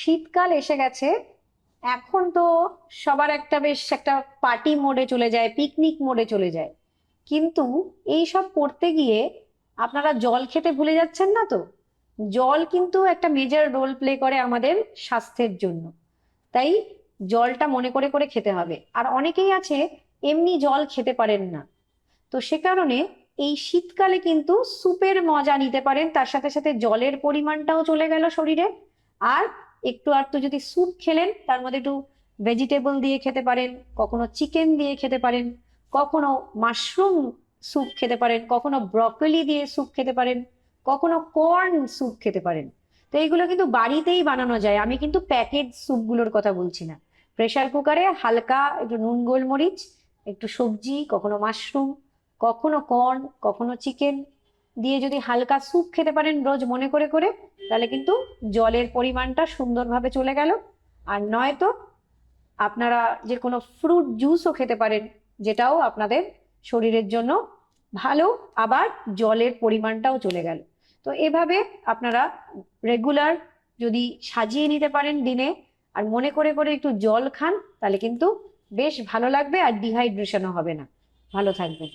শীতকাল এসে গেছে। এখন তো সবার একটা বেশ একটা পার্টি মোডে চলে যায়, পিকনিক মোডে চলে যায়। কিন্তু এই সব করতে গিয়ে আপনারা জল খেতে ভুলে যাচ্ছেন না তো? জল কিন্তু একটা মেজর রোল প্লে করে আমাদের স্বাস্থ্যের জন্য। তাই জলটা মনে করে করে খেতে হবে। আর অনেকেই আছে এমনি জল খেতে পারেন না, তো সে কারণে এই শীতকালে কিন্তু স্যুপের মজা নিতে পারেন, তার সাথে সাথে জলের পরিমাণটাও চলে গেল শরীরে। আর একটু আধটু যদি স্যুপ খেলেন, তার মধ্যে একটু ভেজিটেবল দিয়ে খেতে পারেন, কখনো চিকেন দিয়ে খেতে পারেন, কখনো মাশরুম স্যুপ খেতে পারেন, কখনো ব্রকলি দিয়ে স্যুপ খেতে পারেন, কখনো কর্ন স্যুপ খেতে পারেন। তো এইগুলো কিন্তু বাড়িতেই বানানো যায়, আমি কিন্তু প্যাকেট স্যুপগুলোর কথা বলছি না। প্রেসার কুকারে হালকা একটু নুন গোলমরিচ, একটু সবজি, কখনো মাশরুম, কখনো কর্ন, কখনো চিকেন দিয়ে যদি হালকা স্যুপ খেতে পারেন রোজ মনে করে করে, তাহলে কিন্তু জলের পরিমাণটা সুন্দরভাবে চলে গেল। আর নয়তো আপনারা যে কোনো ফ্রুট জুসও খেতে পারেন, যেটাও আপনাদের শরীরের জন্য ভালো, আবার জলের পরিমাণটাও চলে গেল। তো এভাবে আপনারা রেগুলার যদি সাজিয়ে নিতে পারেন দিনে, আর মনে করে করে একটু জল খান, তাহলে কিন্তু বেশ ভালো লাগবে আর ডিহাইড্রেশনও হবে না। ভালো থাকবেন।